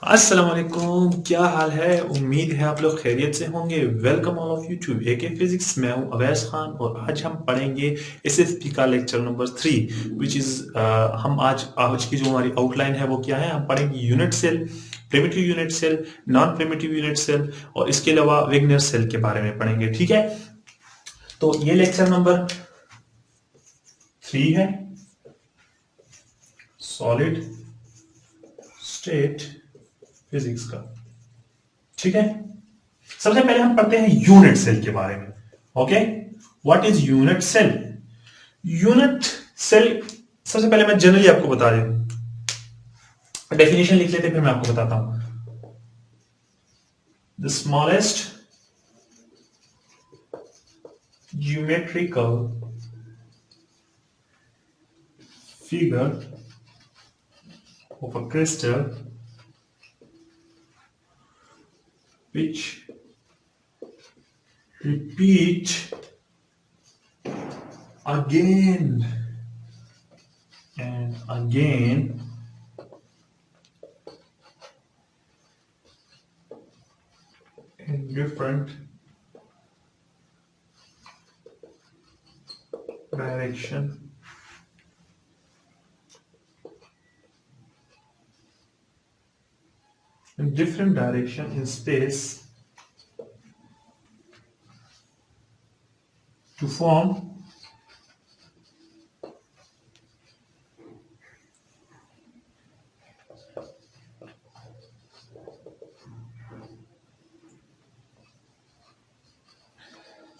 अस्सलाम वालेकुम, क्या हाल है। उम्मीद है आप लोग खैरियत से होंगे। Welcome all of you to AK physics. मैं हूं अवैस खान और आज हम पढ़ेंगे एसएसपी का लेक्चर नंबर 3 विच इज हम आज की जो हमारी आउटलाइन है वो क्या है। हम पढ़ेंगे unit cell, primitive unit cell, non primitive unit cell और इसके अलावा वेगनर सेल के बारे में पढ़ेंगे। ठीक है, तो ये लेक्चर नंबर 3 है, सॉलिड स्टेट फिजिक्स का। ठीक है, सबसे पहले हम पढ़ते हैं यूनिट सेल के बारे में। Okay, what is unit cell. Unit cell सबसे पहले मैं जनरली आपको बता दूं, डेफिनेशन लिख लेते हैं फिर मैं आपको बताता हूं। The smallest geometrical figure of a crystal which repeat again and again in different direction in space to form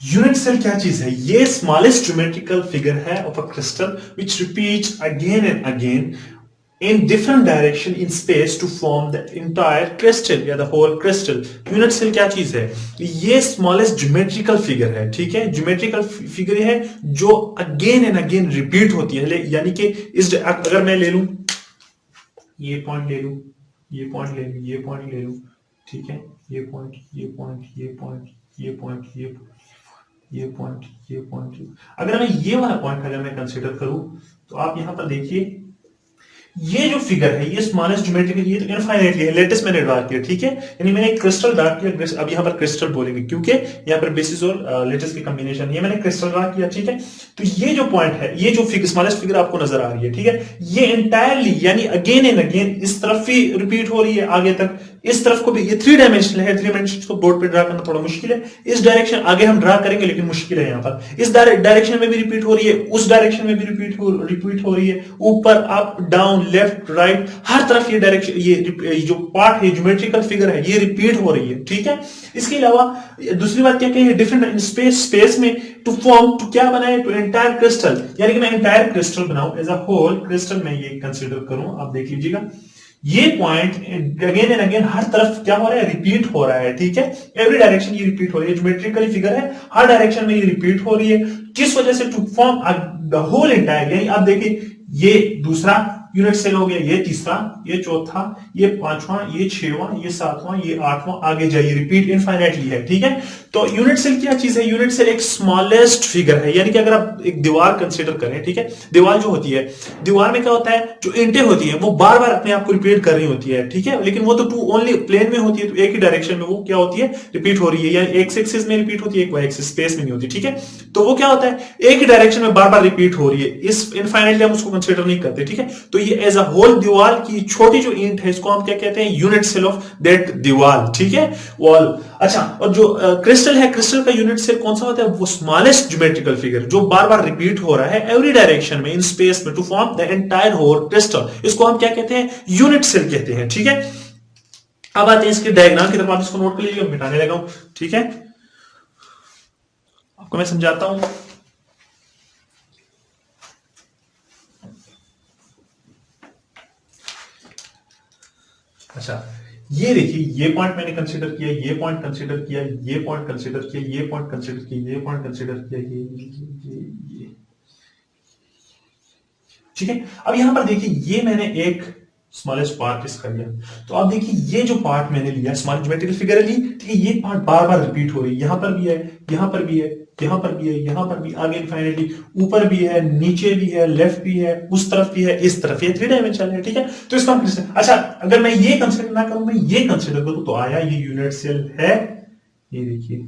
unit cell क्या चीज है। ये स्मॉलेस्ट ज्योमेट्रिकल फिगर है of a crystal which repeats again and again in different direction in space to form the entire crystal या the whole crystal। Unit cell क्या चीज है, ये स्मॉलेस्ट ज्योमेट्रिकल फिगर है। ठीक है, ज्योमेट्रिकल फिगर है जो अगेन एंड अगेन रिपीट होती है। यानी कि इस अगर मैं ले लूं, ये पॉइंट ले लूं, ये पॉइंट ले लूं, ये पॉइंट ले लूं, ठीक है, ये पॉइंट, ये पॉइंट, ये पॉइंट, ये पॉइंट, ये पॉइंट, ये पॉइंट, अगर मैं ये वाला पॉइंट अगर मैं कंसीडर करूं तो आप यहां पर देखिए, ये जो फिगर है ये स्मॉलेस्ट ज्योमेट्रिकल, ये तो इनफाइनाइटली है। लेटेस्ट मैंने ड्रा किया, ठीक है, यानी मैंने एक क्रिस्टल ड्रा किया। अब यहां पर क्रिस्टल बोलेंगे क्योंकि यहां पर बेसिस और लेटेस्ट की कॉम्बिनेशन, ये मैंने क्रिस्टल ड्रा किया। ठीक है, तो ये जो पॉइंट है, ये जो फिगर स्मॉलेस्ट फिगर आपको नजर आ रही है, ठीक है, ये एंटायरली यानी अगेन एंड अगेन इस तरफ ही रिपीट हो रही है, आगे तक इस तरफ को भी। ये 3 डायमेंशनल है, 3 डायमेंशन को बोर्ड पे ड्रा करना थोड़ा मुश्किल है। इस डायरेक्शन आगे हम ड्रा करेंगे लेकिन मुश्किल है। यहां पर इस डायरेक्शन में भी रिपीट हो रही है, उस डायरेक्शन में भी रिपीट हो रही है, ऊपर अप डाउन लेफ्ट राइट हर तरफ ये डायरेक्शन, ये जो पार्ट है ज्योमेट्रिकल फिगर है ये रिपीट हो रही है। ठीक है, इसके अलावा दूसरी बात क्या कही, डिफरेंट स्पेस में टू फॉर्म, टू क्या बनाए, टू एंटायर क्रिस्टल, यानी कि मैं एंटायर क्रिस्टल बनाऊं एज अ होल क्रिस्टल मैं ये कंसीडर करूं। आप देख लीजिएगा, ये पॉइंट अगेन एंड अगेन हर तरफ क्या हो रहा है, रिपीट हो रहा है। ठीक है, एवरी डायरेक्शन ये रिपीट हो रही है, ज्योमेट्रिकली फिगर है, हर डायरेक्शन में ये रिपीट हो रही है। किस वजह से, to form the whole entire, यानी आप देखिए ये दूसरा यूनिट सेल हो गया, ये तीसरा, ये चौथा, ये पांचवा, ये छठवां, ये सातवां, ये आठवां, आगे जाइए, रिपीट इनफाइनाइटली है। ठीक है, तो यूनिट सेल क्या चीज है, यूनिट सेल एक स्मॉलेस्ट फिगर है। यानी कि अगर आप एक दीवार कंसीडर करें, ठीक है, दीवार जो होती है, दीवार में क्या होता है, जो इंटें होती है वो बार बार अपने आप को रिपीट कर रही होती है। ठीक है, लेकिन वो तो टू ओनली प्लेन में होती है, तो एक ही डायरेक्शन में वो क्या होती है, रिपीट हो रही है, या एक एक्सिस में रिपीट होती है, एक वाई एक्सिस स्पेस में नहीं होती। ठीक है, तो वो क्या होता है, एक ही डायरेक्शन में बार बार रिपीट हो रही है, इस इनफाइनाइटली हम उसको कंसीडर नहीं करते। ठीक है, तो ये एज अ होल दीवार की छोटी जो इंट है इसको हम क्या कहते हैं, यूनिट सेल ऑफ दैट दीवार। ठीक है, वॉल। अच्छा, और जो क्रिस्टल है, क्रिस्टल का यूनिट सेल कौन सा होता है, वो स्मॉलेस्ट ज्योमेट्रिकल फिगर जो बार बार रिपीट हो रहा है एवरी डायरेक्शन में इन स्पेस में to form the entire whole crystal, इसको हम क्या कहते हैं, यूनिट सेल कहते हैं। ठीक है, अब आते हैं इसके डायग्राम की तरफ, आप इसको नोट कर लीजिए, मिटाने लगा हूं। ठीक है, आपको मैं समझाता हूं। अच्छा, ये देखिए, ये पॉइंट मैंने कंसीडर किया, ये पॉइंट कंसीडर किया, ये पॉइंट कंसीडर किया, ये पॉइंट कंसीडर किया, ये पॉइंट कंसीडर किया, ये। ठीक है, अब यहां पर देखिए, ये मैंने एक स्मॉलेस्ट पार्ट इसका लिया, तो आप देखिए ये जो पार्ट मैंने लिया, स्मॉल ज्योमेट्रिकल फिगर ली, ठीक है, ये पार्ट बार बार रिपीट हो रही है, यहां पर भी है, यहां पर भी है, यहां पर भी है, यहां पर भी, आगे इनफाइनाइटली, ऊपर भी है, नीचे भी है, लेफ्ट भी है, उस तरफ भी है, इस तरफ, ये 3 डायमेंशनल है, ठीक है। तो इसका अच्छा, अगर मैं ये कंसिडर ना करूं, मैं ये कंसिडर करूं, तो आया ये यूनिट सेल है, ये देखिए,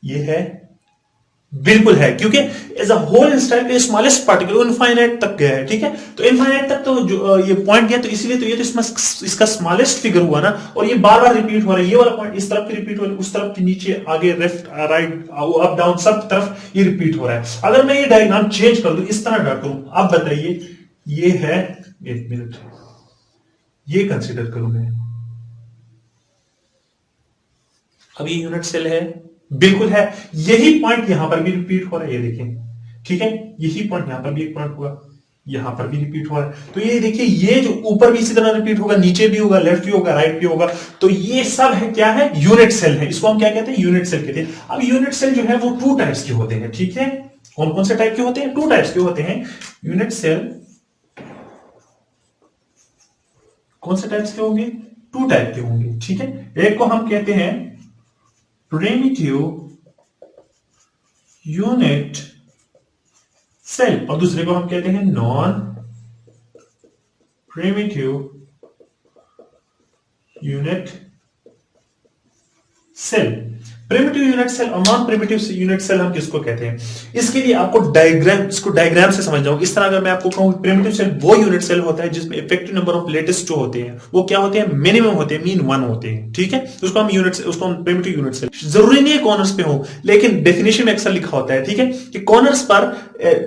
ये है, बिल्कुल है, क्योंकि एज अ होल इंस्टाइल के स्मॉलेस्ट पार्टिकल इनफाइनाइट तक गया है, ठीक है। तो इनफाइनाइट तक तो जो ये पॉइंट गया, तो इसीलिए तो ये तो इसका स्मॉलेस्ट फिगर हुआ ना, और ये बार बार रिपीट हो रहा है, ये वाला पॉइंट इस तरफ भी रिपीट हो रहा है, उस तरफ भी, नीचे, आगे, लेफ्ट, राइट, अप, डाउन, सब तरफ ये रिपीट हो रहा है। अगर मैं ये डायग्राम चेंज कर दूं, इस तरह ड्रा करूं, आप बताइए, ये है, एक मिनट, ये कंसिडर करूं मैं, अब ये यूनिट सेल है, बिल्कुल है, यही पॉइंट यहां पर भी रिपीट हो रहा है, ये देखें, ठीक है, यही पॉइंट यहां पर भी एक पॉइंट हुआ, यहां पर भी रिपीट हो रहा है, तो ये देखिए, ये जो ऊपर भी इसी तरह रिपीट होगा, नीचे भी होगा, लेफ्ट भी होगा, राइट भी होगा, तो ये सब है, क्या है, यूनिट सेल है, इसको हम क्या कहते हैं, यूनिट सेल कहते हैं। अब यूनिट सेल जो है वो 2 टाइप्स के होते हैं, ठीक है, कौन कौन से टाइप के होते हैं, 2 टाइप्स के होते हैं यूनिट सेल, कौन से टाइप्स के होंगे, 2 टाइप के होंगे, ठीक है। एक को हम कहते हैं प्रिमिटिव यूनिट सेल, और दूसरे को हम कहते हैं non primitive unit cell. Primitive unit cell और नॉन प्रिमिटिव यूनिट सेल हम किसको कहते हैं, इसके लिए आपको डायग्राम से समझ जाओ। इस तरह अगर मैं आपको कहूं, प्रिमिटिव सेल वो यूनिट सेल होता है जिसमें इफेक्टिव नंबर ऑफ लेटेस्ट जो होते हैं वो क्या होते हैं, मिनिमम होते हैं, मीन 1 होते हैं, ठीक है। उसको हम प्रिमिटिव यूनिट सेल, जरूरी नहीं है कॉर्नर्स पे हो, लेकिन डेफिनेशन में अक्सर लिखा होता है, ठीक है, कि कॉर्नर्स पर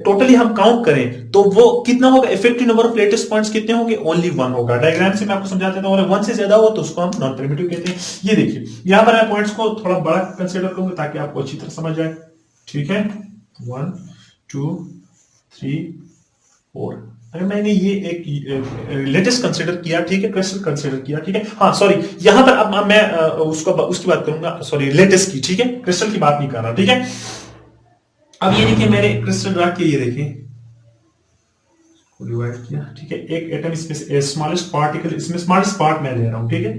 टोटली हम काउंट करें तो वो कितना होगा, effective number of latest points कितने होंगे, ओनली 1 होगा। डायग्राम से मैं आपको समझा देता हूं, अगर 1 से ज्यादा हो तो उसको हम नॉन प्रिमिटिव कहते हैं। ये देखिए, यहां पर मैं पॉइंट्स को थोड़ा बड़ा कंसीडर करूंगा ताकि आपको अच्छी तरह समझ जाए, ठीक है। 1 2 3 4, अगर मैंने ये एक लेटेस्ट कंसीडर किया, ठीक है, क्रिस्टल कंसीडर किया, ठीक है, हाँ सॉरी, यहां पर अब मैं उसकी बात करूंगा, सॉरी, लेटेस्ट की, ठीक है, क्रिस्टल की बात नहीं कर रहा, ठीक है। अब ये देखिए, मैंने क्रिस्टल ड्रा किया, ये देखिए, डिवाइड किया, ठीक है, एक एटम इसमें स्मॉलेस्ट पार्टिकल, इसमें स्मॉलेस्ट पार्ट मैं ले रहा हूं, ठीक है।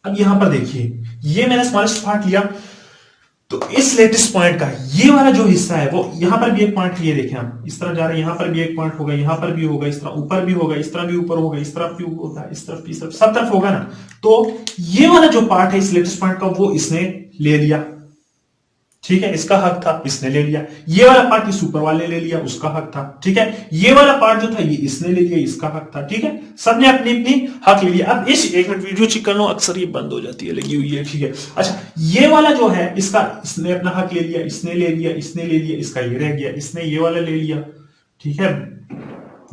अब यहां पर देखिए, ये मैंने स्मॉलेस्ट पार्ट लिया, तो इस लेटेस्ट पॉइंट का ये वाला जो हिस्सा है, वो यहां पर भी एक पॉइंट, ये देखें आप, इस तरह जा रहे हैं, यहां पर भी एक पॉइंट होगा, यहां पर भी होगा, इस तरह ऊपर भी होगा, इस तरह भी ऊपर होगा, इस तरफ भी होगा, इस तरफ भी, सब तरफ होगा ना। तो ये वाला जो पार्ट है इस लेटेस्ट पॉइंट का, वो इसने ले लिया, ठीक है, इसका हक था, इसने ले लिया। ये वाला पार्ट इस ऊपर वाले ले लिया, उसका हक था, ठीक है। ये वाला पार्ट जो था ये इसने ले लिया, इसका हक था, ठीक है। सबने अपनी अपनी हक ले लिया। अब इस, एक मिनट वीडियो चेक कर लो, अक्सर ये बंद हो जाती है, लगी हुई है, ठीक है। अच्छा, ये वाला जो है इसका, इसने अपना हक ले लिया, इसने ले लिया, इसने ले लिया, इसका ये रह गया, इसने ये वाला ले लिया, ठीक है,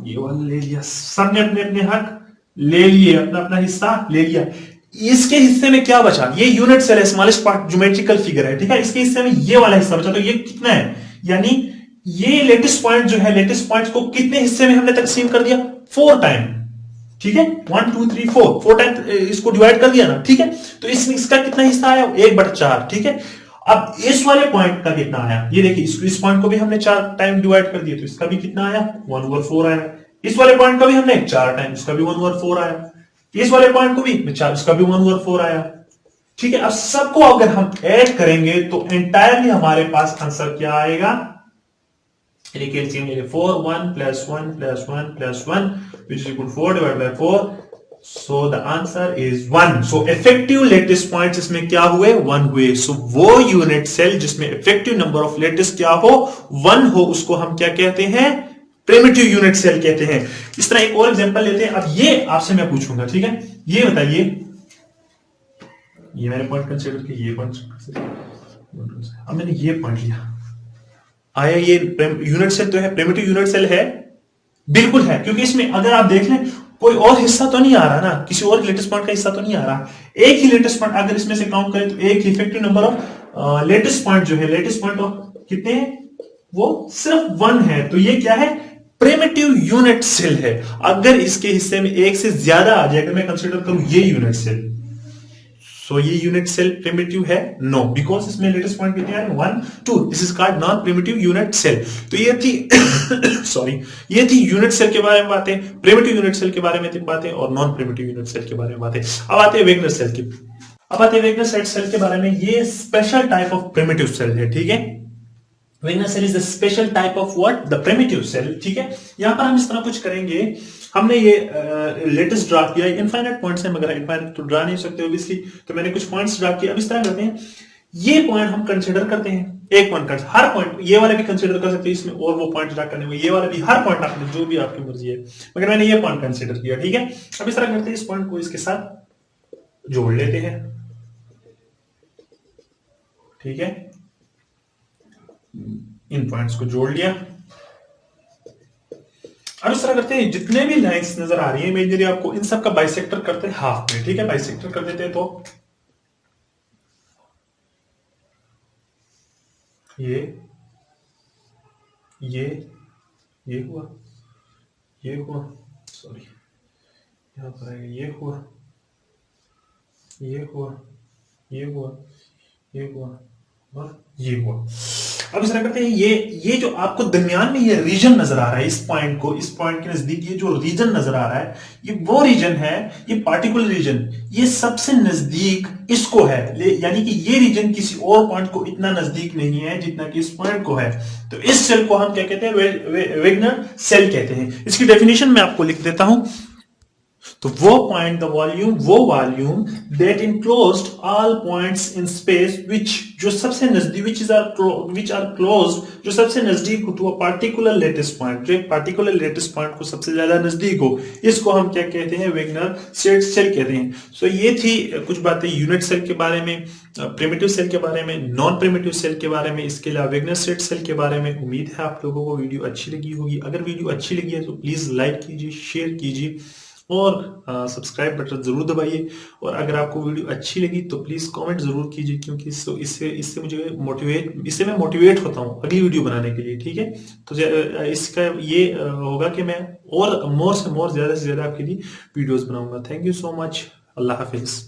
ये वाला ले लिया, सबने अपने अपने हक ले लिए, अपना अपना हिस्सा ले लिया। इसके हिस्से में क्या बचा, ये यूनिट सेल है, स्मॉलेस्ट पार्ट, ज्योमेट्रिकल फिगर है, ठीक है। इसके हिस्से में ये वाला हिस्सा बचा, तो ये कितना है, यानी ये लेटेस्ट पॉइंट जो है, लेटेस्ट पॉइंट को कितने हिस्से में हमने तकसीम कर दिया, 4 टाइम, ठीक है, 1 2 3 4 टाइम इसको डिवाइड कर दिया ना, ठीक है। तो इसका कितना हिस्सा आया, 1/4, ठीक है। अब इस वाले पॉइंट का कितना आया, ये देखिए, इस पॉइंट को भी हमने 4 टाइम डिवाइड कर दिया, तो इसका भी कितना आया, 1/4 आया। इस वाले पॉइंट का भी हमने 4 टाइम, इसका भी 1/4 आया। इस वाले पॉइंट को भी 4, इसका भी 1/4 आया, ठीक है। अब सबको अगर हम ऐड करेंगे तो एंटायरली हमारे पास आंसर क्या आएगा, 4 1 + 1 + 1 + 1 which is equal to 4 divided by 4, so the answer is 1। so effective latest points इसमें क्या हुए, 1 हुए। so वो यूनिट सेल जिसमें इफेक्टिव नंबर ऑफ लेटेस्ट क्या हो, 1 हो, उसको हम क्या कहते हैं, प्रिमिटिव यूनिट सेल कहते हैं। इस तरह एक और एग्जांपल लेते हैं। अब ये आपसे मैं पूछूंगा, ठीक है, ये बताइए, ये मैंने पॉइंट कंसीडर किया, ये पॉइंट, अब मैंने ये पॉइंट लिया, आया ये यूनिट सेल तो है, प्रिमिटिव यूनिट सेल है, बिल्कुल है, क्योंकि इसमें अगर आप देख लें कोई और हिस्सा तो नहीं आ रहा ना, किसी और लेटेस्ट पॉइंट का हिस्सा तो नहीं आ रहा, एक ही लेटेस्ट पॉइंट, अगर इसमें से काउंट करें तो एक effective number of latest point जो है, लेटेस्ट पॉइंट ऑफ कितने हैं, वो सिर्फ 1 है, तो ये क्या है, प्रिमिटिव यूनिट सेल है। अगर इसके हिस्से में एक से ज्यादा आ जाए, अगर मैं कंसीडर करूं ये यूनिट सेल, सो ये यूनिट सेल प्रिमिटिव है, नो, बिकॉज इसमें लेटेस्ट पॉइंट कितने हैं, 1 2, this is called non primitive unit cell. तो ये थी सॉरी, ये थी यूनिट सेल के बारे में बातें, प्रिमिटिव यूनिट सेल के बारे में बातें, और नॉन प्रिमिटिव यूनिट सेल के बारे में बातें। अब आते हैं वेगनर सेल की। अब आते हैं वेगनर साइड सेल के बारे में। ये special type of primitive cell है, ठीक है। Wigner cell is the special type of what, the primitive cell, ठीक है। यहां पर हम इस तरह कुछ करेंगे, हमने ये लेटेस्ट ड्रा किया, इनफाइनाइट पॉइंट्स है, मगर इनफाइनाइट तो ड्रा नहीं सकते ऑब्वियसली, तो मैंने कुछ पॉइंट्स ड्रा किए। अब इस तरह करते हैं, ये पॉइंट हम कंसीडर करते हैं, एक पॉइंट कर, हर पॉइंट ये वाले भी कंसीडर कर सकते हैं इसमें, और वो पॉइंट ड्रा करने में, ये वाले भी, हर पॉइंट आपने जो भी आपकी मर्जी है, मगर मैंने ये पॉइंट कंसीडर किया, ठीक है। अब इस तरह करते हैं, इस पॉइंट को इसके साथ जोड़ लेते हैं, ठीक है। इन पॉइंट्स को जोड़ लिया। अब इस तरह करते हैं, जितने भी लाइंस नजर आ रही है इमेजरी आपको, इन सब का बाइसेक्टर करते हैं हाफ में, ठीक है। बाइसेक्टर कर देते हैं, तो ये ये ये हुआ, ये हुआ, सॉरी यहां पर आएगा, ये हुआ, ये हुआ, ये हुआ, ये हुआ, और ये हुआ। अब इस तरह करते हैं, ये जो आपको दरमियान में ये रीजन नजर आ रहा है, इस पॉइंट को, इस पॉइंट के नजदीक ये जो रीजन नजर आ रहा है, ये वो रीजन है, ये पार्टिकुलर रीजन, ये सबसे नजदीक इसको है, यानी कि ये रीजन किसी और पॉइंट को इतना नजदीक नहीं है जितना कि इस पॉइंट को है। तो इस सेल को हम क्या कहते हैं, वेगनर सेल कहते हैं। इसकी डेफिनेशन मैं आपको लिख देता हूं। तो वो पॉइंट, द वॉल्यूम, वो volume that enclosed all points in space which, जो सबसे नजदीक, विच आर क्लोज, जो सबसे नजदीक हो to a particular lattice point, जो एक पार्टिकुलर लेटेस्ट पॉइंट को सबसे ज्यादा नजदीक हो, इसको हम क्या कहते हैं, वेगनर सेल कहते हैं। सो ये थी कुछ बातें यूनिट सेल के बारे में, प्रिमिटिव सेल के बारे में, नॉन प्रिमिटिव सेल के बारे में, इसके अलावा वेगनर सेल के बारे में। उम्मीद है आप लोगों को वीडियो अच्छी लगी होगी। अगर वीडियो अच्छी लगी है तो प्लीज लाइक कीजिए, शेयर कीजिए, और सब्सक्राइब बटन जरूर दबाइए। और अगर आपको वीडियो अच्छी लगी तो प्लीज कमेंट जरूर कीजिए, क्योंकि इससे मुझे इससे मैं मोटिवेट होता हूँ अगली वीडियो बनाने के लिए, ठीक है। तो इसका ये होगा कि मैं और मोर से ज्यादा आपके लिए वीडियोस बनाऊंगा। Thank you so much. Allah Hafiz.